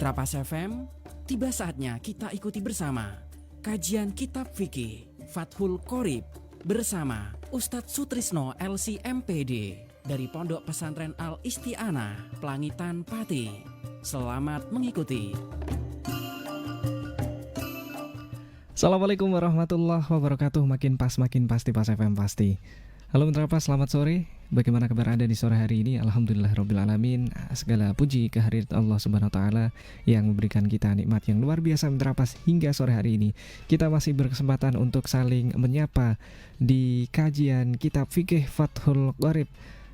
Mitra Pas FM, tiba saatnya kita ikuti bersama kajian Kitab Fikih Fathul Qorib bersama Ustadz Sutrisno LC MPD dari Pondok Pesantren Al Isti'anah, Pelangitan, Pati. Selamat mengikuti. Assalamualaikum warahmatullahi wabarakatuh. Makin pas, makin pasti Pas FM pasti. Halo Mitra Pas, selamat sore. Bagaimana kabar Anda di sore hari ini? Alhamdulillahirrabbilalamin. Segala puji kehadirat Allah Subhanahu wa Ta'ala yang memberikan kita nikmat yang luar biasa Mitra Pas hingga sore hari ini. Kita masih berkesempatan untuk saling menyapa di kajian Kitab Fikih Fathul Qorib,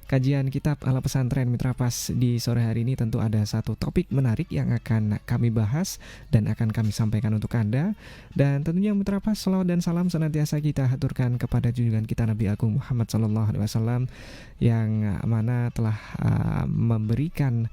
kajian kitab ala pesantren Mitra Pas. Di sore hari ini tentu ada satu topik menarik yang akan kami bahas dan akan kami sampaikan untuk Anda. Dan tentunya Mitra Pas, salawat dan salam senantiasa kita haturkan kepada junjungan kita Nabi Agung Muhammad SAW yang mana telah memberikan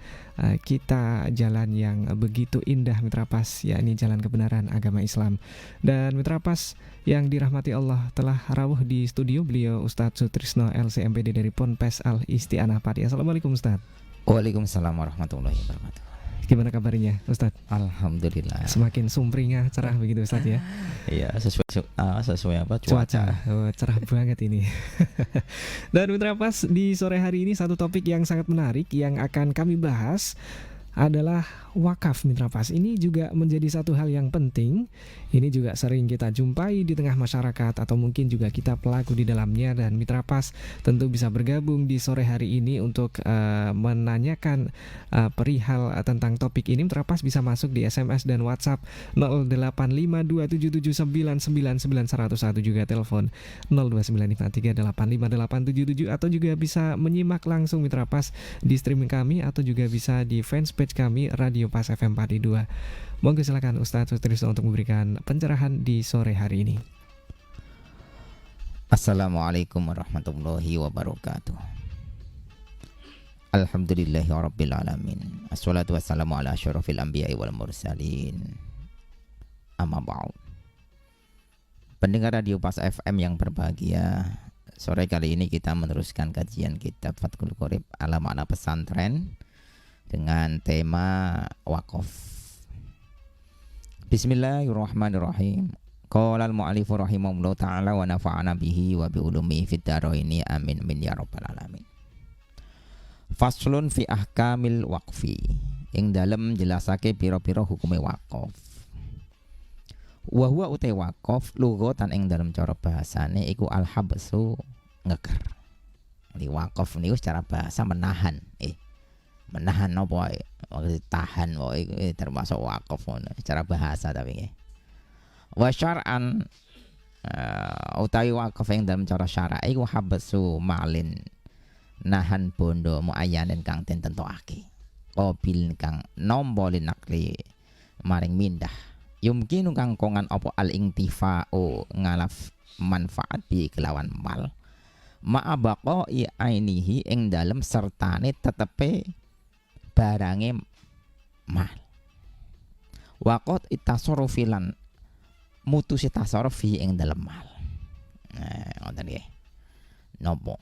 kita jalan yang begitu indah Mitra Pas, yakni jalan kebenaran agama Islam. Dan Mitra Pas yang dirahmati Allah, telah rawuh di studio beliau Ustadz Sutrisno LC MPD dari Ponpes Al Isti'anah Pati. Assalamualaikum Ustadz. Waalaikumsalam warahmatullahi wabarakatuh. Gimana kabarnya Ustadz? Alhamdulillah. Semakin sumringah, cerah begitu Ustadz ya? Iya, sesuai apa? Cuaca. Oh, cerah banget ini. Dan Mitra Pas, di sore hari ini satu topik yang sangat menarik yang akan kami bahas adalah wakaf Mitra Pas. Ini juga menjadi satu hal yang penting. Ini juga sering kita jumpai di tengah masyarakat atau mungkin juga kita pelaku di dalamnya. Dan Mitra Pas tentu bisa bergabung di sore hari ini untuk menanyakan perihal tentang topik ini. Mitra Pas bisa masuk di SMS dan WhatsApp 085277999901, juga telepon 02953858877, atau juga bisa menyimak langsung Mitra Pas di streaming kami atau juga bisa di fanspage kami Radio Pas FM Pati 2. Monggo silakan Ustadz Sutrisno untuk memberikan pencerahan di sore hari ini. Assalamualaikum warahmatullahi wabarakatuh. Alhamdulillahirabbil alamin. Assalatu wassalamu ala asyrofil anbiya'i wal mursalin. Amma ba'd. Pendengar Radio Pas FM yang berbahagia, sore kali ini kita meneruskan kajian kitab Fathul Qorib ala makna pesantren dengan tema wakaf. Bismillahirrahmanirrahim. Qala al-mu'allifu rahimahullahu ta'ala wa nafa'ana bihi wa bi ulumihi fid dharaini amin min ya rabbal alamin. Faslun fi ahkamil waqfi, ing dalem jelasake pira-pira hukume wakaf. Wa huwa utai wakaf lughatan ing dalem cara bahasane iku al-habsu, ngeker. Di wakaf niku secara bahasa menahan, menahan apa tahan termasuk wakaf secara bahasa tapi nggih. Wa syar'an utawi wakaf ing dalam cara syara' iku habsu malin, nahan bondo muayyanen kang den tentokake, qabil kang nampa linakli maring mindah, yumkin kang kongan apa al intifa'u ngalaf manfaat bi kelawan mal ma'abaqo ainihi ing dalem sertane tetepe barange mal. Waqat itasarrufilan mutusi tasarruf fi ing dalem mal. Ngoten nggih. Napa?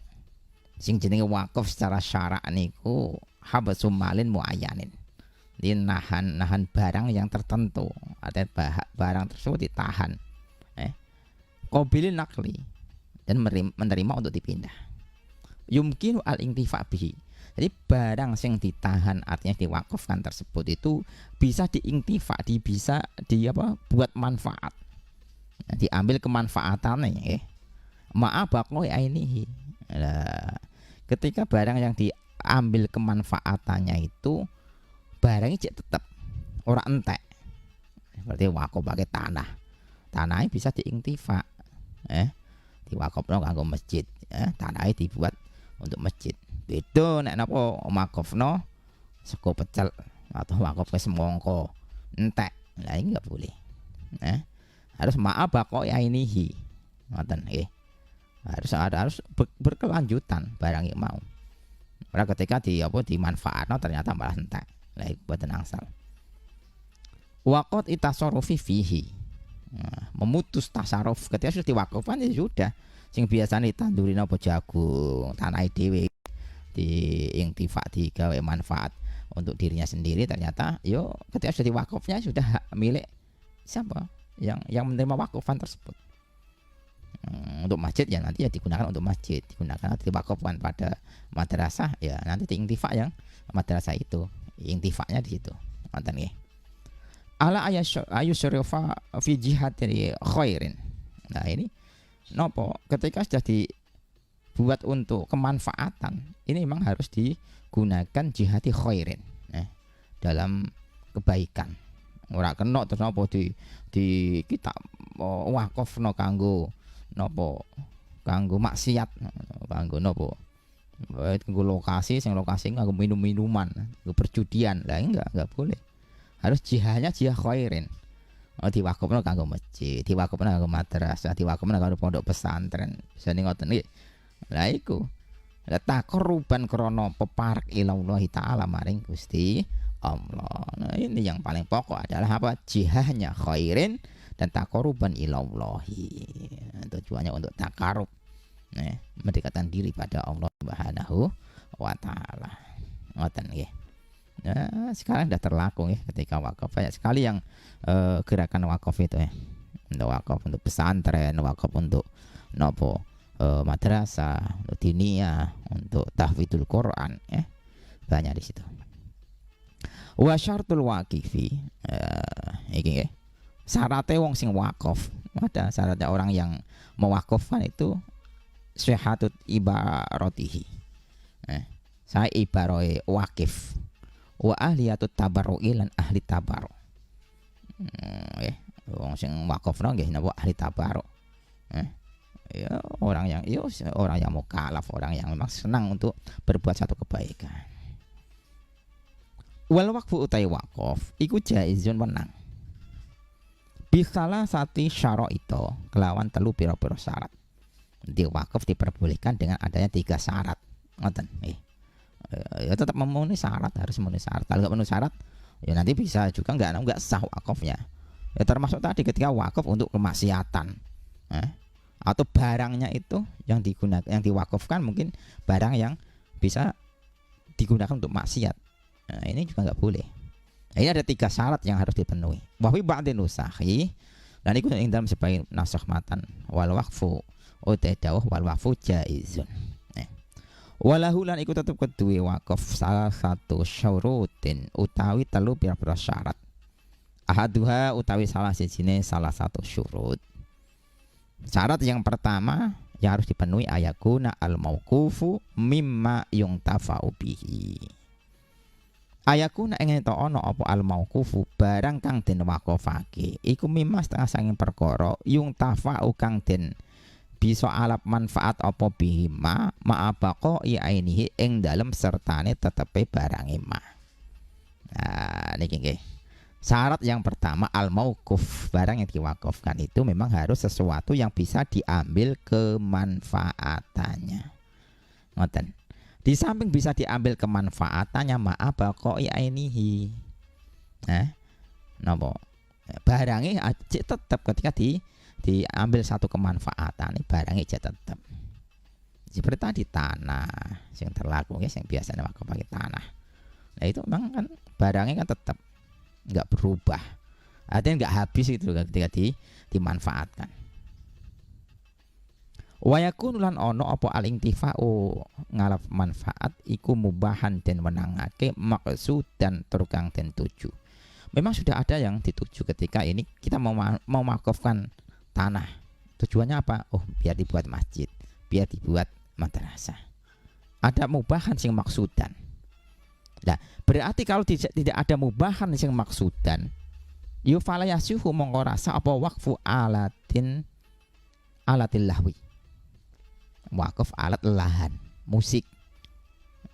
Sing jenenge wakaf secara syara' niku habsu malin muayyanin. Di nahan barang yang tertentu, artinya barang tersebut ditahan. Qabilin nakli, dan menerima untuk dipindah. Yumkinu al-intifa bihi. Jadi barang yang ditahan artinya diwakafkan tersebut itu bisa diintifa, bisa buat manfaat. Diambil kemanfaatannya, ma'abaqo ainihi. Ketika barang yang diambil kemanfaatannya itu barangnya tetap ora entek. Berarti wakaf pakai tanah. Tanahnya bisa diintifa. Diwakafno kanggo masjid, tanahnya dibuat untuk masjid. Beda nek napa wakafno sego pecel atau wakaf ke semongko entek. Lah ini enggak boleh. Harus ma'abaqo ainihi. Ngoten nggih. Harus berkelanjutan barang yang mau. Ora ketika dimanfaatno ternyata malah entek. Lah iku boten angsal. Waqat itasarrufi fihi. Memutus tasarruf ketika sudah diwakafkan ya sudah. Sing biasane tandurin apa jagung, tanah dhewe di intifa digawe manfaat. untuk dirinya sendiri, ternyata yo ketika sudah diwakafnya sudah hak milik siapa yang menerima wakafan tersebut. Untuk masjid ya nanti ya digunakan untuk masjid, digunakan atau diwakafkan pada madrasah ya nanti intifak yang madrasah itu, intifaknya di situ. Ngoten nggih. Ala ayusyrifa fi jihati khairin. Nah ini nopo ketika sudah dibuat untuk kemanfaatan, ini memang harus digunakan jihati khairin dalam kebaikan. Ora kena terus nopo di kita wakafno kanggo nopo kanggo maksiat, kanggo nopo kanggo lokasi kanggo minum-minuman, kanggo perjudian. Lah enggak boleh. Harus jihadnya jihad khairin. Diwakafno kanggo masjid, diwakafno kanggo madrasah, diwakafno kanggo pondok pesantren. Bisa ngoten nggih. Lah iku. Lah takoruban krana peparek ilallah taala maring Gusti Allah. Nah, ini yang paling pokok adalah apa? Jihadnya khairin dan takoruban ilallahi. Tujuannya untuk takarub, mendekatkan diri pada Allah Subhanahu wa taala. Ngoten nggih. Nah, sekarang sudah terlaku ya ketika wakaf, banyak sekali yang gerakan wakaf itu ya. Untuk wakaf untuk pesantren, wakaf untuk nopo madrasah, untuk diniyah, untuk tahfidzul Quran ya. Banyak di situ. Wa syartul waqifi iki nggih. Syaratnya wong sing wakaf, ada syaratnya orang yang mewakafkan itu sehatut ibaratihi. Saya ibaroe wakif. Wa ahliyatut tabarru'i lan ahli tabarru'. Wong sing wakafno nggih napa ahli tabarru'. Ya orang yang mukallaf, orang yang memang senang untuk berbuat satu kebaikan. Wal waqfu utai wakaf iku jaizun menang. Bisalah sati syaraita kelawan telu pira-pira syarat. Di wakaf diperbolehkan dengan adanya 3 syarat. Ngoten nggih. Ya tetap memenuhi syarat, harus memenuhi syarat. Kalau nggak memenuhi syarat, ya nanti bisa juga nggak sah wakafnya. Ya termasuk tadi ketika wakaf untuk kemaksiatan, atau barangnya itu yang digunakan, yang diwakafkan mungkin barang yang bisa digunakan untuk maksiat. Nah, ini juga nggak boleh. Nah, ini ada 3 syarat yang harus dipenuhi. Wahwi ba'din nusahi, dan itu yang dalam sebagai nasakh matan wal waqfu utadawah wal waqfu jaizun. Walahu lan iku tetep keduwe wakaf salah satu syurutin utawi telu pira-pira syarat. Ahaduha utawi salah sijine salah satu syurut. Syarat yang pertama yang harus dipenuhi ayakuna al-mauqufu mimma yuntafa'u bihi. Ayakuna ing ento ana apa al-mauqufu barang kang den wakafake iku mimma setengah sanging perkara yuntafa'u kang den bisa alap manfaat apa bihima ma'abaqo ainihi ing dalem sertane tetepe barange ma. Nah niki nggih. Syarat yang pertama al-mauquf, barang yang diwakafkan itu memang harus sesuatu yang bisa diambil kemanfaatannya. Ngoten. Di samping bisa diambil kemanfaatannya ma'abaqo ainihi. Napa? Barangnya tetap ketika diambil satu kemanfaatan ini barangnya aja tetap seperti tadi tanah yang terlaku ya, yang biasanya wakaf pakai tanah. Nah itu memang kan barangnya kan tetap nggak berubah, artinya nggak habis itu ketika dimanfaatkan. Wayakun lan ono apa al-intifa'u ngalap manfaat iku mubahan dan menangake maksud dan turkang dan tuju. Memang sudah ada yang dituju ketika ini kita mau wakafkan tanah. Tujuannya apa? Oh, biar dibuat masjid, biar dibuat madrasah. Ada mubahan sing maksudan. Nah, berarti kalau tidak ada mubahan sing maksudan, yu fala yasuhu mongko rasa apa waqfu alatil lahwi. Wakaf alat lahan, musik.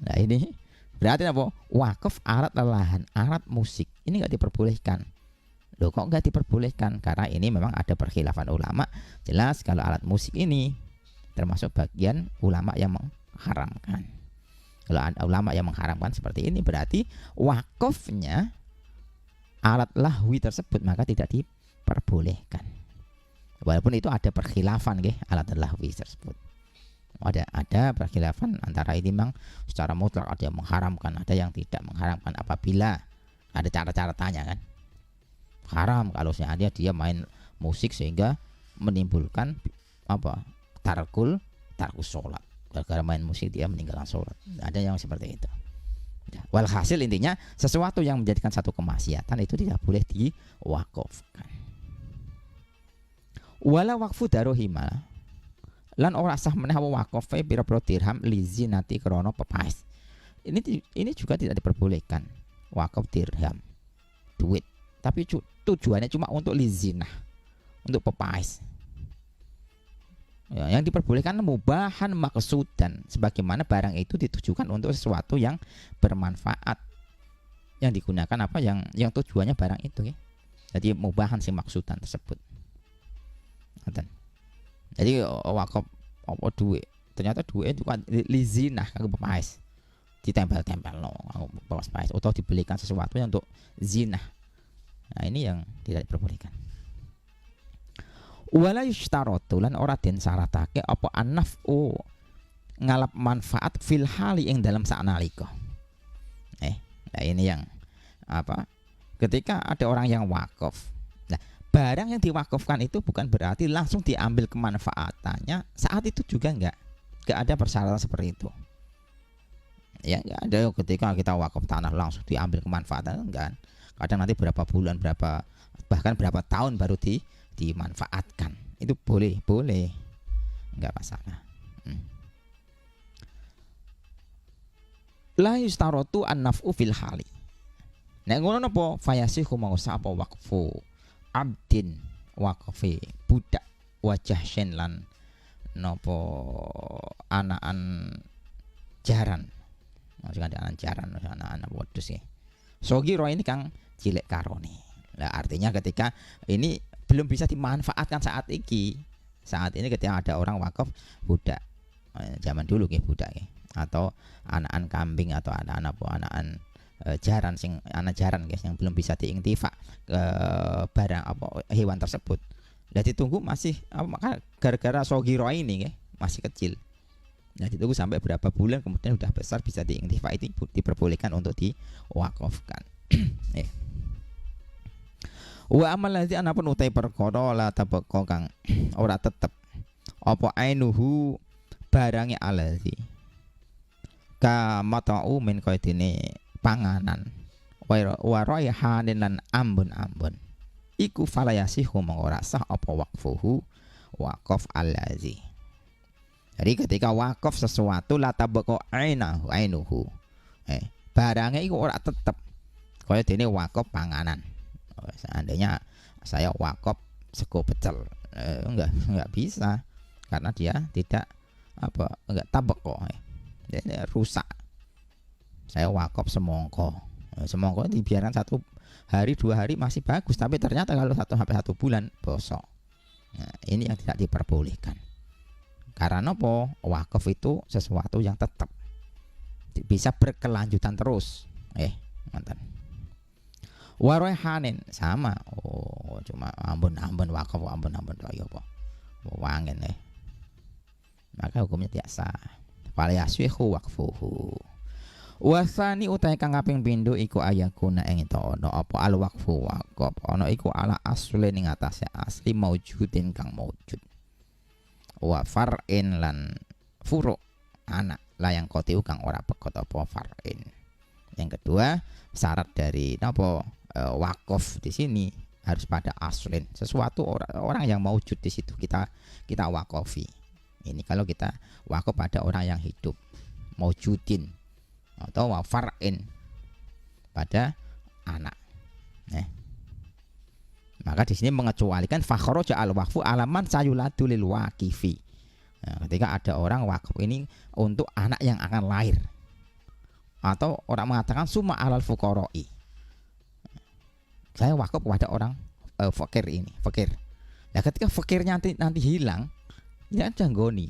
Nah, ini berarti apa? Wakaf alat lahan, alat musik. Ini enggak diperbolehkan. Loh kok enggak diperbolehkan? Karena ini memang ada perkhilafan ulama. Jelas kalau alat musik ini termasuk bagian ulama yang mengharamkan. Kalau ada ulama yang mengharamkan seperti ini berarti wakafnya alat lahwi tersebut maka tidak diperbolehkan. Walaupun itu ada perkhilafan nggih alat lahwi tersebut. Ada perkhilafan antara ini memang secara mutlak ada yang mengharamkan, ada yang tidak mengharamkan apabila ada cara-cara tanya kan. Haram kalau seandainya dia main musik sehingga menimbulkan apa? Tarkus sholat. Gara-gara main musik dia meninggalkan sholat. Ada yang seperti itu. Walhasil intinya sesuatu yang menjadikan satu kemaksiatan itu tidak boleh diwakafkan. Wala waqfu darohima lan ora sah meneh wakofe pira-pira dirham li zinati krana pepaes. Ini juga tidak diperbolehkan wakaf dirham duit, tapi tujuannya cuma untuk li zinah, untuk pepaes. Ya, yang diperbolehkan mubahan maksudan, sebagaimana barang itu ditujukan untuk sesuatu yang bermanfaat, yang digunakan apa yang tujuannya barang itu ya. Jadi mubahan si maksudan tersebut. Jadi wakaf apa duit, ternyata duit itu kan lizinah kanggo pepaes, ditempel-tempel no pepaes, atau dibelikan sesuatu yang untuk zinah. Nah ini yang tidak diperbolehkan. Wala yushtaratu lan ora den syaratake apa annafu ngalap manfaat fil hali ing dalam saknalika. Nah ini yang apa? Ketika ada orang yang wakaf. Nah, barang yang diwakafkan itu bukan berarti langsung diambil kemanfaatannya saat itu juga enggak ada persyaratan seperti itu. Ya enggak ada ketika kita wakaf tanah langsung diambil kemanfaatannya enggak. Kadang nanti berapa bulan, bahkan berapa tahun baru dimanfaatkan. Itu boleh enggak masalah. La yustarotu an-naf'u fil hali. Nek ngono napa fayasihu mangsa apa waqfu abdin waqfi budak wajah syen lan napa anakan jaran. Maksudnya anak jaran, anak wedhus ya. Sogiro ini kang cilik karone. Nah, artinya ketika ini belum bisa dimanfaatkan saat ini. Saat ini ketika ada orang wakaf budak, zaman dulu ya budak ya, atau anakan kambing atau anakan jaran sing anak jaran guys yang belum bisa diintifak barang apa hewan tersebut. Dan ditunggu masih maka gara-gara sogiro ini ya, masih kecil. Nah ditunggu sampai berapa bulan kemudian sudah besar bisa diintifak, itu diperbolehkan untuk diwakafkan. Wa amal ladzi anapun utai perkara la tabqa kang ora tetep apa ainuhu barange alladzi ka mata'u min qaidine panganan wa raihanin lan ambun-ambun iku falayasihu mengora sah apa waqfuhu waqaf alladzi. Jadi ketika wakaf sesuatu la tabqa ainuhu barangnya iku ora tetep kaya dene wakaf panganan. Seandainya saya wakaf sego pecel enggak bisa karena dia tidak enggak tabek kok dia rusak. Saya wakaf semongko dibiarkan 1 hari 2 hari masih bagus, tapi ternyata kalau 1 sampai 1 bulan bosok. Nah, ini yang tidak diperbolehkan karena apa? Wakaf itu sesuatu yang tetap bisa berkelanjutan terus mantan. Warohanin sama cuma ambon wakaf ambon ya apa wangen maka hukumnya tidak sah. Falayaswihu waqfuhu. Wasani utai kang kaping pindho iku ayakuna ing to ono apa al waqfu waqaf ono iku ala asli ning atase asli maujudin kang maujud. Wa far'in lan furu anak layang kotiu kang ora pekot apa far'in. Yang kedua syarat dari wakaf di sini harus pada aslin, sesuatu orang yang maujud di situ kita wakafi. Ini kalau kita wakaf pada orang yang hidup maujudin atau wafar'in pada anak. Maka di sini mengecualikan fakhraja al waqfu alaman sayuladu lil waqifi. Nah, ketika ada orang wakaf ini untuk anak yang akan lahir. Atau orang mengatakan summa alal fuqara'i. Saya wakaf kepada orang fakir ini, fakir. Nah, ketika fakirnya nanti hilang, dia janggoni.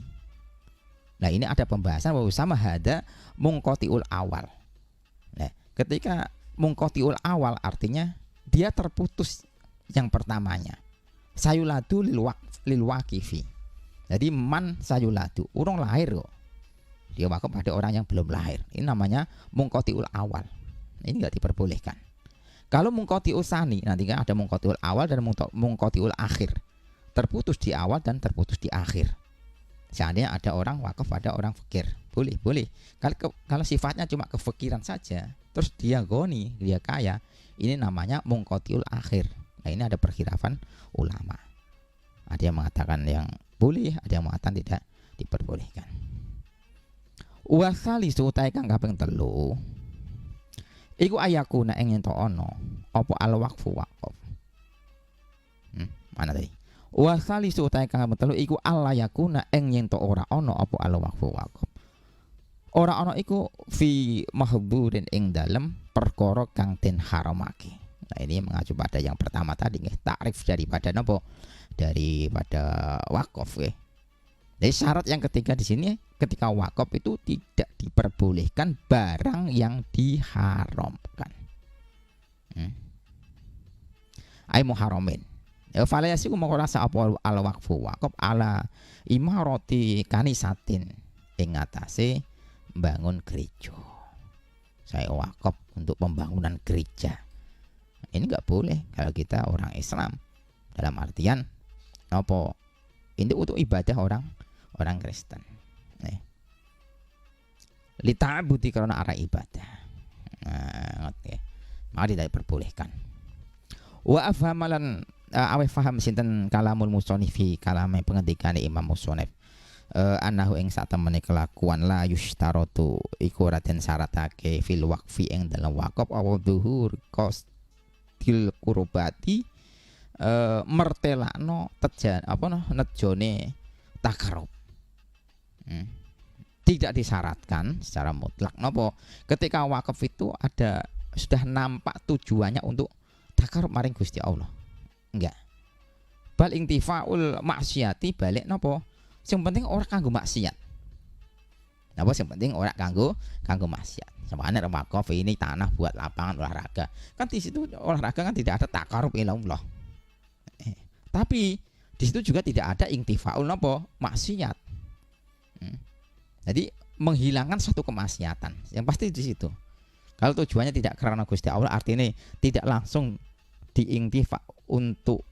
Nah, ini ada pembahasan bahwa sama hada mungqatiul awal. Nah, ketika mungqatiul awal artinya dia terputus yang pertamanya. Sayuladu lil waqifi. Jadi man sayuladu, urung lahir kok. Dia wakaf pada orang yang belum lahir. Ini namanya mungkotiul awal. Ini nggak diperbolehkan. Kalau mungkotiul sani, nanti kan ada mungkotiul awal dan mungkotiul akhir. Terputus di awal dan terputus di akhir. Seandainya ada orang wakaf pada orang fakir, boleh. Kalau sifatnya cuma kefikiran saja, terus dia goni, dia kaya, ini namanya mungkotiul akhir. Nah ini ada perkhilafan ulama. Ada yang mengatakan yang boleh, ada yang mengatakan tidak diperbolehkan. Wa khalisu utai kang kaping 3 iku ayakuna ing yen to ana apa al waqfu waqaf. Mana tadi? Wa khalisu utai kang kaping 3 iku alla yakuna ing yen to ora ana apa al waqfu waqaf. Ora ana iku fi mahdhurin ing dalem perkara kang den haramake. Nah ini mengacu pada yang pertama tadi nggih, takrif daripada napa? Daripada wakaf nggih. Jadi syarat yang ketiga di sini ketika wakaf itu tidak diperbolehkan barang yang diharamkan. Ai muharamin. Ya fala yasiku moko rasa apa al waqfu wakaf ala imarati kanisatin ing atase bangun gereja. Saya wakaf untuk pembangunan gereja. Ini enggak boleh kalau kita orang Islam. Dalam artian apa? Ini untuk ibadah orang Kristen. Lita'abudi karena arah ibadah. Ngerti. Maka tidak diperbolehkan. Wa afhamalan aweh faham sinten kalamul musonifi kalame pengendikane Imam Musonif. Anahu ing sak temene kelakuan la yushtaratu iku ora den syaratake fil waqfi ing dalam wakaf apa dhuhur qasdil qurbati mertelakno tejan apa nejone takarub. Tidak disyaratkan secara mutlak. Nopo? Ketika wakaf itu ada sudah nampak tujuannya untuk takarub maring Gusti Allah. Enggak. Bal intifaul maksiati balik nopo? Yang penting orang kanggo maksiat. Napa yang penting orang kanggo maksiat. Samane wakaf ini tanah buat lapangan olahraga. Kan di situ olahraga kan tidak ada takarub ilallah. Tapi di situ juga tidak ada intifaul nopo? Maksiat. Jadi menghilangkan satu kemaksiatan yang pasti di situ. Kalau tujuannya tidak karena Gusti Allah, artinya tidak langsung diintifa untuk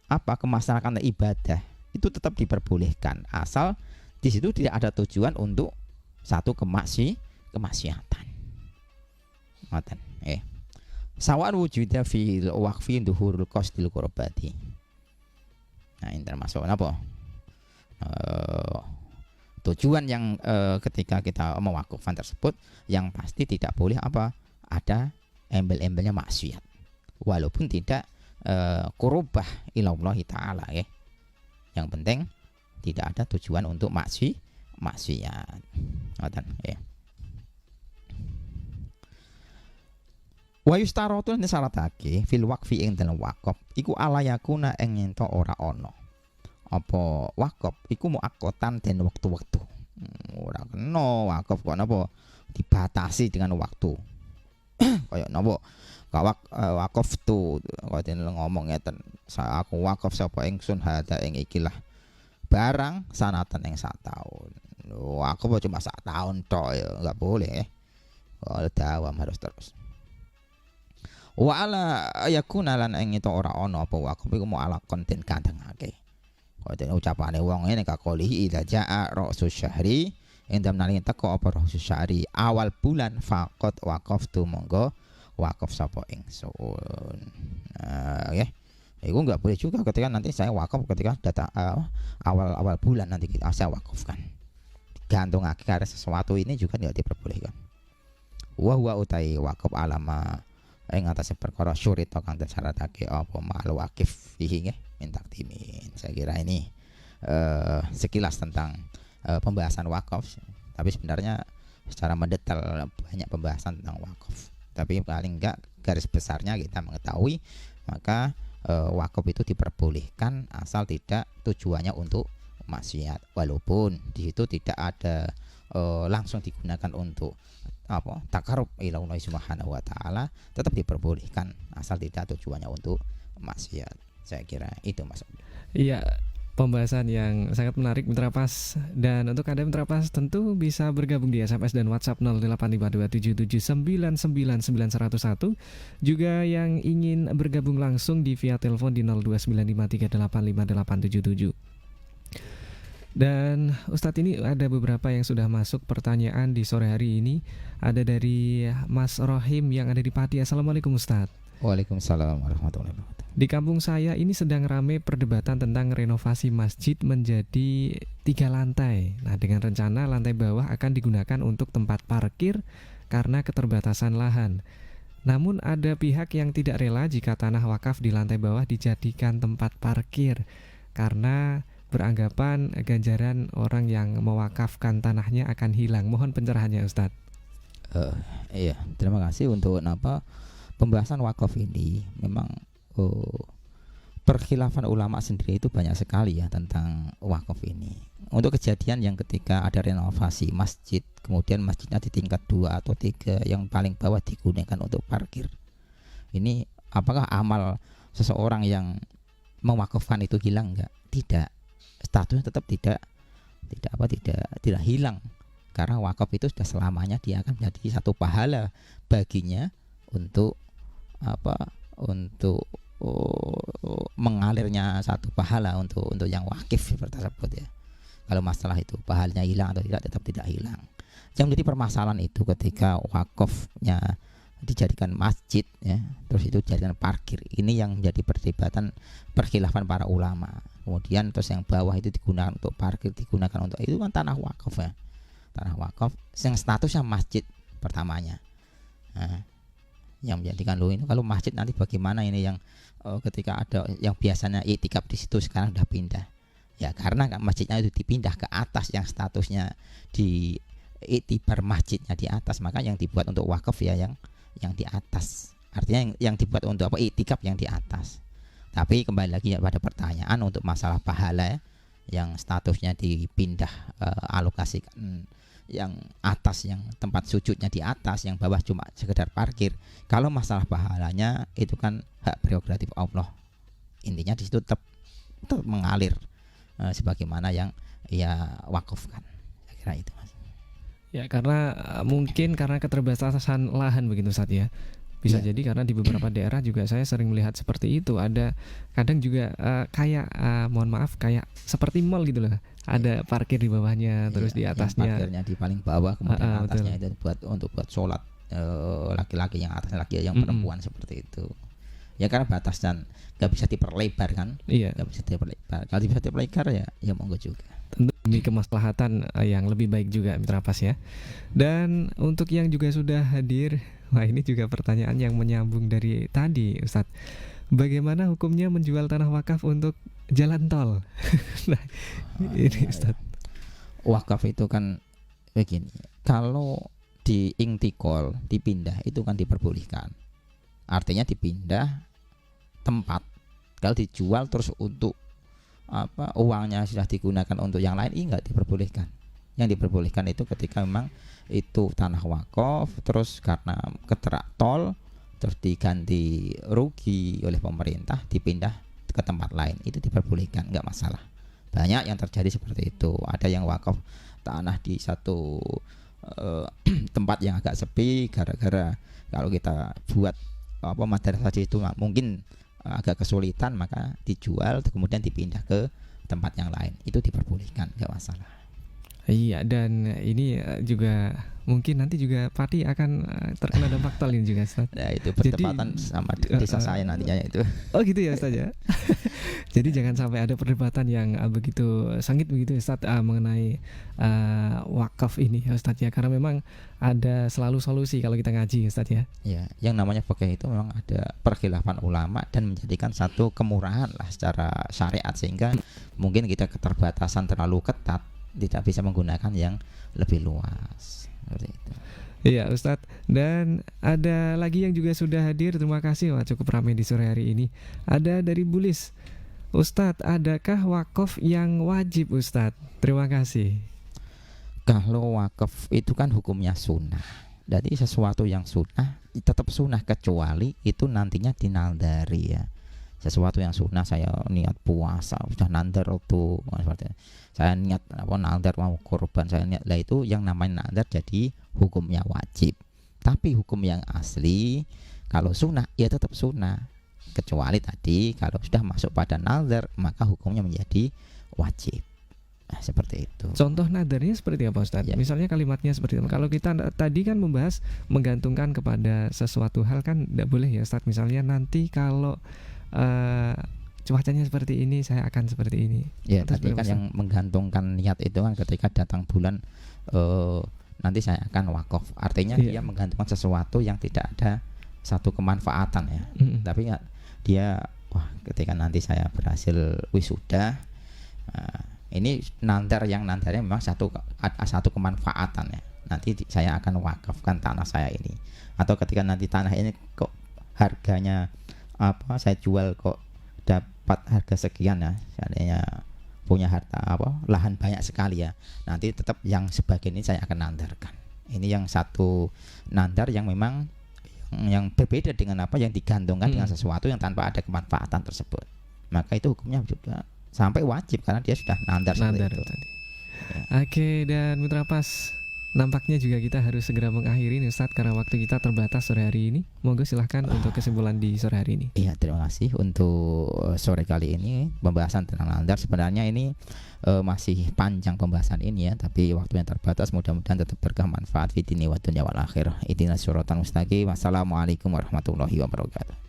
apa kemaslahatan ibadah, itu tetap diperbolehkan asal di situ tidak ada tujuan untuk satu kemaksiatan. Ngoten. Sawan wujuda fil waqfi dhuhurul qasdil qurbati. Nah, ini termasuk apa? Tujuan yang ketika kita mewakufkan tersebut yang pasti tidak boleh apa ada embel-embelnya maksiat walaupun tidak qurubah ilallah taala ya. Yang penting tidak ada tujuan untuk maksiat. Ngoten ya. Wa yustaratu lan syaratake fil waqfi ing dalem wakaf iku ala yakuna ing ento ora ana apa wakaf iku muakkatan den waktu-waktu. Ora kena wakaf kok napa dibatasi dengan waktu. Kayak napa wakaf tu kok den ngomong ngeten aku wakaf sapa ingsun hada ing ikilah barang sanatan ing 1 tahun. Wakaf cuma 1 tahun tok ya enggak boleh. Kalau dawam harus terus. Wa ala yakuna lan ing itu ora ana apa wakaf iku mu ala konten kandhangake. Kaya ucapane wong ngene kakolihi idza jaa ra'sus syahri endam nalika teko apa ra'sus syahri awal bulan faqat waqaftu monggo wakaf sapa ingsun. Nggih. Iku enggak boleh juga ketika nanti saya wakaf ketika data awal bulan nanti saya wakafkan. Gantungake karo sesuatu ini juga tidak diperbolehkan. Wa huwa utai wakaf alama ing atase perkara syurit kang disyaratake apa mal waqif iki nggih minta timin. Saya kira ini sekilas tentang pembahasan wakaf, tapi sebenarnya secara mendetail banyak pembahasan tentang wakaf. Tapi paling enggak garis besarnya kita mengetahui maka wakaf itu diperbolehkan asal tidak tujuannya untuk maksiat, walaupun di situ tidak ada langsung digunakan untuk apa takarub ila Allah Subhanahu wa taala, tetap diperbolehkan asal tidak tujuannya untuk maksiat. Saya kira itu Mas. Iya, pembahasan yang sangat menarik Mitra Pas. Dan untuk Anda Mitra Pas tentu bisa bergabung di SMS dan WhatsApp 085277799901. Juga yang ingin bergabung langsung di via telepon di 0295385887. Dan Ustadz, ini ada beberapa yang sudah masuk pertanyaan di sore hari ini. Ada dari Mas Rohim yang ada di Pati. Assalamualaikum Ustadz. Waalaikumsalam warahmatullahi wabarakatuh. Di kampung saya ini sedang ramai perdebatan tentang renovasi masjid menjadi 3 lantai. Nah, dengan rencana lantai bawah akan digunakan untuk tempat parkir karena keterbatasan lahan. Namun ada pihak yang tidak rela jika tanah wakaf di lantai bawah dijadikan tempat parkir karena beranggapan ganjaran orang yang mewakafkan tanahnya akan hilang. Mohon pencerahannya Ustadz. Iya, terima kasih untuk pembahasan wakaf ini. Memang perkhilafan ulama sendiri itu banyak sekali ya tentang wakaf ini. Untuk kejadian yang ketika ada renovasi masjid, kemudian masjidnya di tingkat 2 atau 3, yang paling bawah digunakan untuk parkir. Ini apakah amal seseorang yang mewakafkan itu hilang enggak? Tidak. Statusnya tetap tidak hilang, karena wakaf itu sudah selamanya dia akan menjadi satu pahala baginya untuk mengalirnya satu pahala untuk yang wakif tersebut ya. Kalau masalah itu pahalanya hilang atau tidak, tetap tidak hilang. Yang menjadi permasalahan itu ketika wakafnya dijadikan masjid ya, terus itu dijadikan parkir. Ini yang menjadi perdebatan perkhilafan para ulama. Kemudian terus yang bawah itu digunakan untuk parkir, digunakan untuk itu kan tanah wakaf ya. Tanah wakaf yang statusnya masjid pertamanya. Nah, yang menjadikan ini kalau masjid nanti bagaimana ini yang ketika ada yang biasanya iktikaf di situ sekarang sudah pindah. Ya karena masjidnya itu dipindah ke atas yang statusnya di iktibar masjidnya di atas, maka yang dibuat untuk wakaf ya yang di atas. Artinya yang dibuat untuk iktikaf yang di atas. Tapi kembali lagi pada pertanyaan untuk masalah pahala ya, yang statusnya dipindah alokasikan yang atas, yang tempat sujudnya di atas, yang bawah cuma sekedar parkir. Kalau masalah pahalanya itu kan hak prerogatif Allah. Intinya di situ tetap mengalir sebagaimana yang ia wakafkan. Saya kira itu Mas. Ya karena mungkin karena keterbatasan lahan begitu Ustadz ya. Bisa jadi karena di beberapa daerah juga saya sering melihat seperti itu. Ada kadang juga kayak mohon maaf kayak seperti mall gitu loh. Ada parkir di bawahnya, terus di atasnya parkirnya di paling bawah, kemudian atasnya itu untuk buat sholat laki-laki, yang atasnya laki, yang perempuan seperti itu. Ya karena batasan nggak bisa diperlebar kan. Iya. Nggak bisa diperlebar. Kalau bisa diperlebar ya monggo juga. Tentu demi kemaslahatan yang lebih baik juga Mitra Pas ya. Dan untuk yang juga sudah hadir, wah ini juga pertanyaan yang menyambung dari tadi Ustadz. Bagaimana hukumnya menjual tanah wakaf untuk jalan tol? Nah ini Ustadz. Wakaf itu kan begini, kalau di intikol dipindah itu kan diperbolehkan. Artinya dipindah tempat. Kalau dijual terus untuk uangnya sudah digunakan untuk yang lain, ini enggak diperbolehkan. Yang diperbolehkan itu ketika memang itu tanah wakaf, terus karena keterak tol, terus diganti rugi oleh pemerintah, dipindah ke tempat lain, itu diperbolehkan, enggak masalah. Banyak yang terjadi seperti itu. Ada yang wakaf tanah di satu tempat yang agak sepi, gara-gara kalau kita buat madrasah itu mungkin agak kesulitan, maka dijual kemudian dipindah ke tempat yang lain, itu diperbolehkan, enggak masalah. Iya, dan ini juga mungkin nanti juga Pati akan terkena dampak tol ini juga Ustaz. Nah itu bertepatan sama desa saya nantinya itu. Oh gitu ya Ustaz ya. Jadi jangan sampai ada perdebatan yang begitu sengit begitu Ustaz mengenai wakaf ini ya Ustaz ya. Karena memang ada selalu solusi kalau kita ngaji Ustaz ya. Ya, yang namanya fikih itu memang ada perkhilafan ulama dan menjadikan satu kemurahan lah secara syariat, sehingga mungkin kita keterbatasan terlalu ketat tidak bisa menggunakan yang lebih luas seperti itu. Iya Ustadz, dan ada lagi yang juga sudah hadir. Terima kasih, wah cukup ramai di sore hari ini. Ada dari Bulis, Ustadz, adakah wakaf yang wajib Ustadz? Terima kasih. Kalau wakaf itu kan hukumnya sunnah. Jadi sesuatu yang sunnah tetap sunnah, kecuali itu nantinya dinaldari ya. sesuatu yang sunnah, saya niat puasa, sudah nadar tuh seperti itu. Saya niat nadar mau korban, saya niat lah, itu yang namanya nadar jadi hukumnya wajib. Tapi hukum yang asli kalau sunnah ya tetap sunnah, kecuali tadi kalau sudah masuk pada nadar maka hukumnya menjadi wajib. Nah, seperti itu. Contoh nadarnya seperti apa Ustadz? Ya. Misalnya kalimatnya seperti itu. Kalau kita tadi kan membahas menggantungkan kepada sesuatu hal kan tidak boleh ya Ustadz. Misalnya nanti kalau cuacanya seperti ini saya akan seperti ini. Ya Terus tadi kan Ustadz? yang menggantungkan niat itu kan ketika datang bulan nanti saya akan wakaf. Artinya Iya. dia menggantungkan sesuatu yang tidak ada satu kemanfaatan ya. Mm-mm. Tapi ya, dia ketika nanti saya berhasil wisuda, ini nandarnya memang satu kemanfaatan ya. Nanti saya akan wakafkan tanah saya ini. Atau ketika nanti tanah ini kok harganya saya jual kok dapat harga sekian ya, seandainya punya harta lahan banyak sekali ya, nanti tetap yang sebagian ini saya akan nandarkan. Ini yang satu nandar yang memang yang berbeda dengan yang digantungkan dengan sesuatu yang tanpa ada kemanfaatan tersebut. Maka itu hukumnya juga sampai wajib karena dia sudah nandar seperti itu. Tadi. Ya. Oke, dan Mitra Pas, nampaknya juga kita harus segera mengakhiri nih Ustadz karena waktu kita terbatas sore hari ini. Monggo silahkan untuk kesimpulan di sore hari ini. Iya, terima kasih untuk sore kali ini pembahasan tentang nandar. Sebenarnya ini masih panjang pembahasan ini ya, tapi waktunya terbatas. Mudah-mudahan tetap berkah manfaat fi dini wa dunya wal akhirah. Ihdinas siratal mustaqim. Wassalamualaikum warahmatullahi wabarakatuh.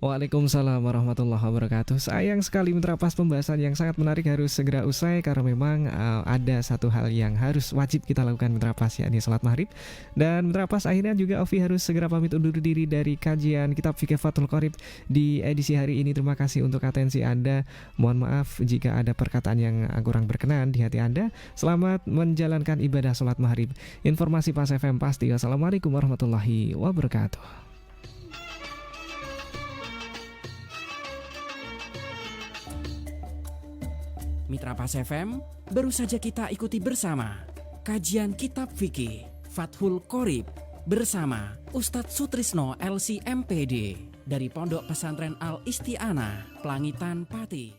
Waalaikumsalam warahmatullahi wabarakatuh. Sayang sekali Mitra Pas, pembahasan yang sangat menarik harus segera usai karena memang ada satu hal yang harus wajib kita lakukan Mitra Pas, yakni sholat maghrib. Dan Mitra Pas, akhirnya juga Ovi harus segera pamit undur diri dari kajian Kitab Fikih Fathul Qorib di edisi hari ini. Terima kasih untuk atensi Anda. Mohon maaf jika ada perkataan yang kurang berkenan di hati Anda. Selamat menjalankan ibadah sholat maghrib. Informasi Pas FM pasti. Wassalamualaikum warahmatullahi wabarakatuh. Mitra Pas FM, baru saja kita ikuti bersama kajian Kitab Fikih Fathul Qorib bersama Ustadz Sutrisno LC MPD dari Pondok Pesantren Al Isti'anah, Pelangitan, Pati.